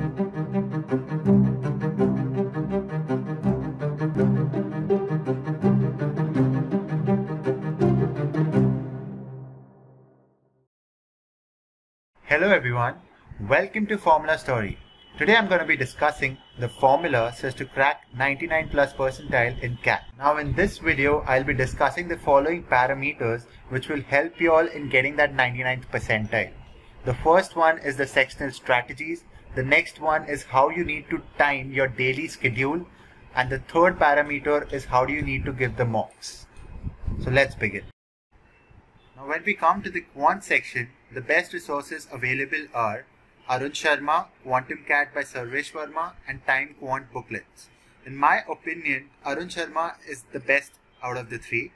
Hello everyone, welcome to Formula Story. Today I'm going to be discussing the formula so as to crack 99 plus percentile in CAT. Now in this video I'll be discussing the following parameters which will help you all in getting that 99th percentile. The first one is the sectional strategies, the next one is how you need to time your daily schedule, and the third parameter is how do you need to give the mocks. So let's begin. Now when we come to the quant section, the best resources available are Arun Sharma, Quantum Cat by Sarvesh Verma, and Time Quant booklets. In my opinion, Arun Sharma is the best out of the three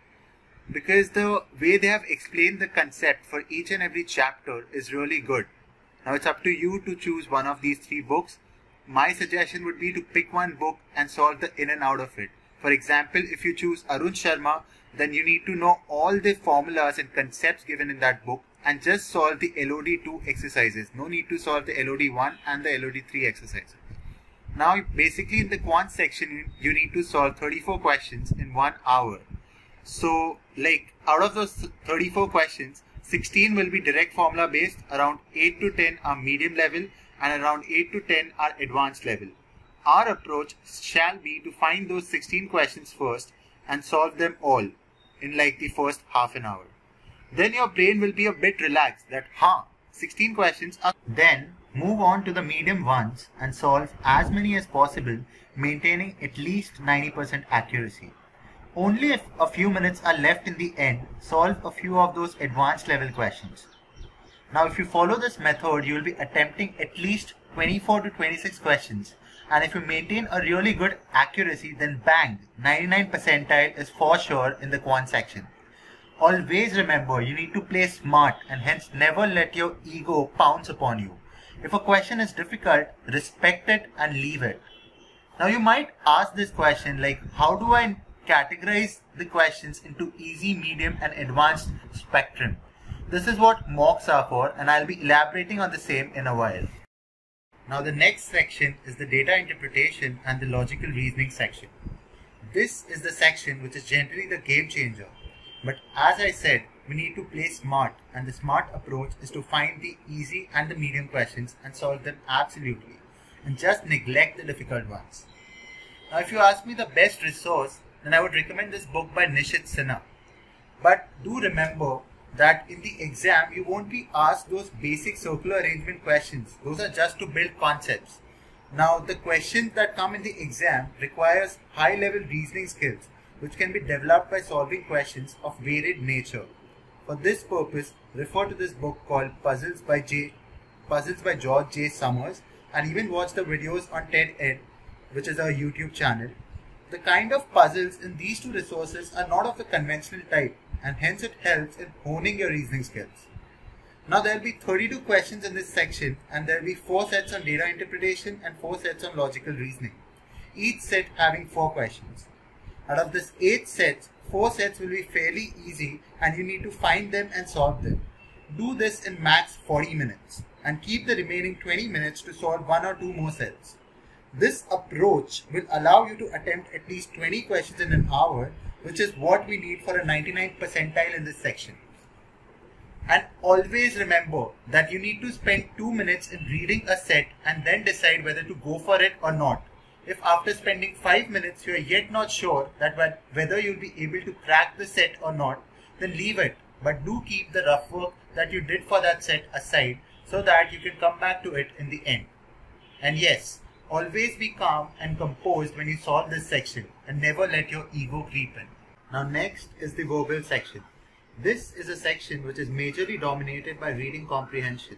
because the way they have explained the concept for each and every chapter is really good. Now it's up to you to choose one of these three books. My suggestion would be to pick one book and solve the in and out of it. For example, if you choose Arun Sharma, then you need to know all the formulas and concepts given in that book and just solve the LOD2 exercises. No need to solve the LOD1 and the LOD3 exercises. Now basically in the quant section you need to solve 34 questions in 1 hour. So like out of those 34 questions, 16 will be direct formula based, around 8 to 10 are medium level and around 8 to 10 are advanced level. Our approach shall be to find those 16 questions first and solve them all in like the first half an hour. Then your brain will be a bit relaxed that 16 questions are. Then move on to the medium ones and solve as many as possible, maintaining at least 90% accuracy. Only if a few minutes are left in the end, solve a few of those advanced level questions. Now if you follow this method, you will be attempting at least 24 to 26 questions, and if you maintain a really good accuracy, then bang, 99 percentile is for sure in the quant section. Always remember, you need to play smart and hence never let your ego pounce upon you. If a question is difficult, respect it and leave it. Now you might ask this question like, how do I categorize the questions into easy, medium and advanced spectrum? This is what mocks are for, and I'll be elaborating on the same in a while. Now the next section is the data interpretation and the logical reasoning section. This is the section which is generally the game changer. But as I said, we need to play smart, and the smart approach is to find the easy and the medium questions and solve them absolutely, and just neglect the difficult ones. Now if you ask me the best resource, then I would recommend this book by Nishit Sinha. But do remember that in the exam you won't be asked those basic circular arrangement questions. Those are just to build concepts. Now the questions that come in the exam requires high level reasoning skills which can be developed by solving questions of varied nature. For this purpose, refer to this book called Puzzles by George J. Summers, and even watch the videos on TED Ed, which is our YouTube channel. The kind of puzzles in these two resources are not of the conventional type, and hence it helps in honing your reasoning skills. Now there will be 32 questions in this section, and there will be 4 sets on data interpretation and 4 sets on logical reasoning, each set having 4 questions. Out of this 8 sets, 4 sets will be fairly easy and you need to find them and solve them. Do this in max 40 minutes and keep the remaining 20 minutes to solve 1 or 2 more sets. This approach will allow you to attempt at least 20 questions in an hour, which is what we need for a 99th percentile in this section. And always remember that you need to spend 2 minutes in reading a set and then decide whether to go for it or not. If after spending 5 minutes you are yet not sure that whether you will be able to crack the set or not, then leave it. But do keep the rough work that you did for that set aside so that you can come back to it in the end. And yes, always be calm and composed when you solve this section and never let your ego creep in. Now next is the verbal section. This is a section which is majorly dominated by reading comprehension.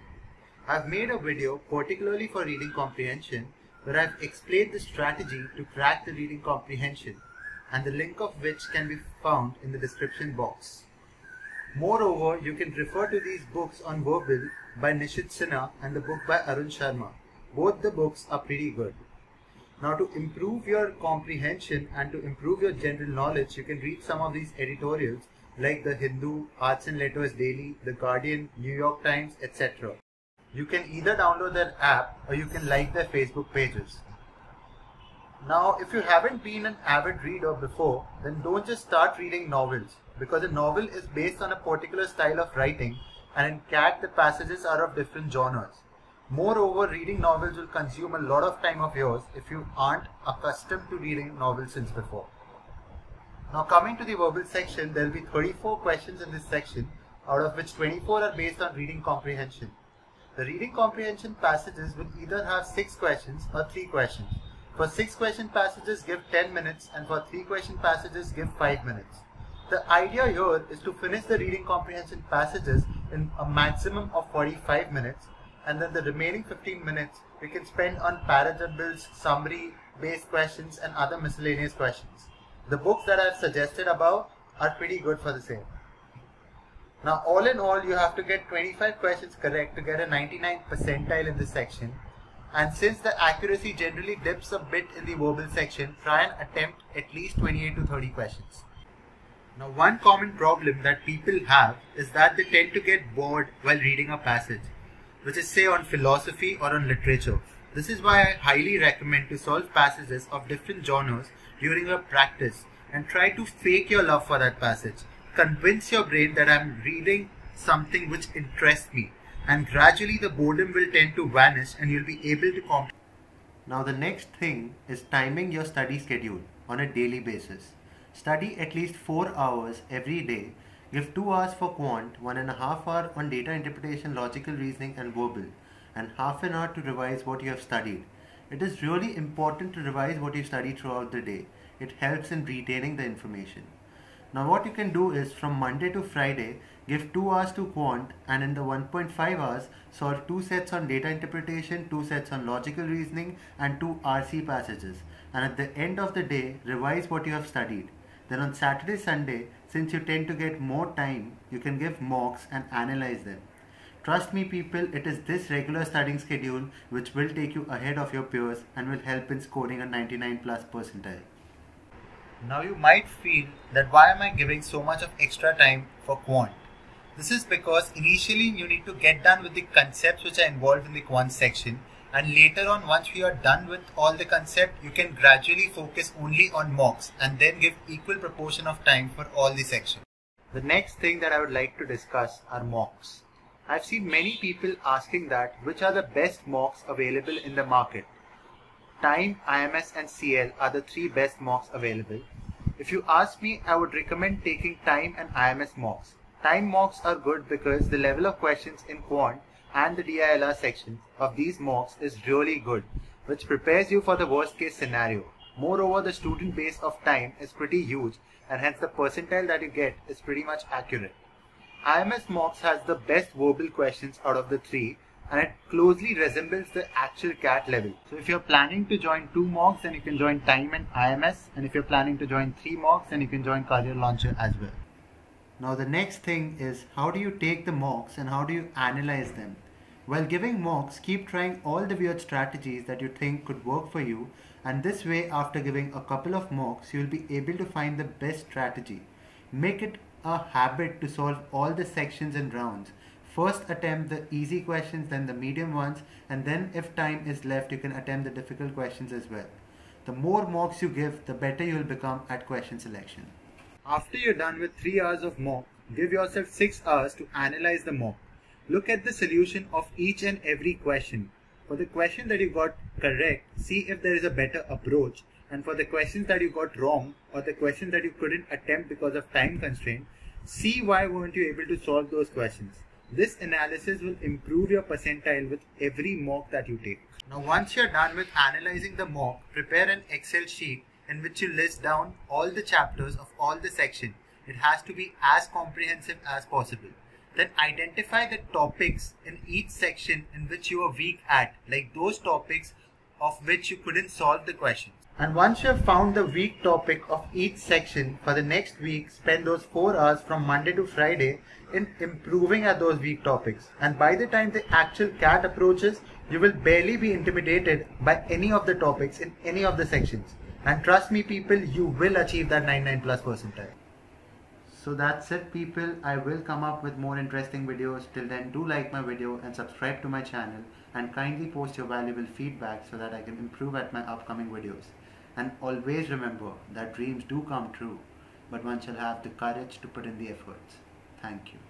I have made a video particularly for reading comprehension where I have explained the strategy to crack the reading comprehension, and the link of which can be found in the description box. Moreover, you can refer to these books on verbal by Nishit Sinha and the book by Arun Sharma. Both the books are pretty good. Now to improve your comprehension and to improve your general knowledge, you can read some of these editorials like The Hindu, Arts and Letters Daily, The Guardian, New York Times, etc. You can either download their app or you can like their Facebook pages. Now, if you haven't been an avid reader before, then don't just start reading novels, because a novel is based on a particular style of writing, and in CAT the passages are of different genres. Moreover, reading novels will consume a lot of time of yours if you aren't accustomed to reading novels since before. Now, coming to the verbal section, there will be 34 questions in this section, out of which 24 are based on reading comprehension. The reading comprehension passages will either have 6 questions or 3 questions. For 6 question passages, give 10 minutes, and for 3 question passages, give 5 minutes. The idea here is to finish the reading comprehension passages in a maximum of 45 minutes, and then the remaining 15 minutes we can spend on parajumbles, summary based questions and other miscellaneous questions. The books that I have suggested above are pretty good for the same. Now, all in all, you have to get 25 questions correct to get a 99 percentile in this section. And since the accuracy generally dips a bit in the verbal section, try and attempt at least 28 to 30 questions. Now, one common problem that people have is that they tend to get bored while reading a passage, which is say on philosophy or on literature. This is why I highly recommend to solve passages of different genres during your practice and try to fake your love for that passage. Convince your brain that I am reading something which interests me, and gradually the boredom will tend to vanish and you'll be able to comprehend. Now the next thing is timing your study schedule on a daily basis. Study at least 4 hours every day. Give 2 hours for quant, 1.5 hours on data interpretation, logical reasoning and verbal, and half an hour to revise what you have studied. It is really important to revise what you study throughout the day. It helps in retaining the information. Now what you can do is from Monday to Friday, give 2 hours to quant, and in the 1.5 hours, solve 2 sets on data interpretation, 2 sets on logical reasoning and 2 RC passages. And at the end of the day, revise what you have studied. Then on Saturday, Sunday, since you tend to get more time, you can give mocks and analyze them. Trust me people, it is this regular studying schedule which will take you ahead of your peers and will help in scoring a 99 plus percentile. Now you might feel that why am I giving so much of extra time for quant? This is because initially you need to get done with the concepts which are involved in the quant section, and later on, once we are done with all the concept, you can gradually focus only on mocks and then give equal proportion of time for all the sections. The next thing that I would like to discuss are mocks. I've seen many people asking that which are the best mocks available in the market. Time, IMS and CL are the 3 best mocks available. If you ask me, I would recommend taking time and IMS mocks. Time mocks are good because the level of questions in quant and the DILR section of these mocks is really good, which prepares you for the worst case scenario. Moreover, the student base of time is pretty huge, and hence the percentile that you get is pretty much accurate. IMS mocks has the best verbal questions out of the 3, and it closely resembles the actual CAT level. So if you're planning to join 2 mocks, then you can join time and IMS, and if you're planning to join 3 mocks, then you can join Career Launcher as well. Now the next thing is, how do you take the mocks and how do you analyze them? While giving mocks, keep trying all the weird strategies that you think could work for you, and this way after giving a couple of mocks, you'll be able to find the best strategy. Make it a habit to solve all the sections and rounds. First attempt the easy questions, then the medium ones, and then if time is left, you can attempt the difficult questions as well. The more mocks you give, the better you will become at question selection. After you're done with 3 hours of mock, give yourself 6 hours to analyze the mock. Look at the solution of each and every question. For the question that you got correct, see if there is a better approach, and for the questions that you got wrong or the questions that you couldn't attempt because of time constraint, see why weren't you able to solve those questions. This analysis will improve your percentile with every mock that you take. Now once you're done with analyzing the mock, prepare an Excel sheet in which you list down all the chapters of all the section. It has to be as comprehensive as possible. Then identify the topics in each section in which you are weak at, like those topics of which you couldn't solve the questions. And once you have found the weak topic of each section, for the next week, spend those 4 hours from Monday to Friday in improving at those weak topics. And by the time the actual CAT approaches, you will barely be intimidated by any of the topics in any of the sections. And trust me people, you will achieve that 99 plus percentile. So that's it people. I will come up with more interesting videos. Till then, do like my video and subscribe to my channel, and kindly post your valuable feedback so that I can improve at my upcoming videos. And always remember that dreams do come true, but one shall have the courage to put in the efforts. Thank you.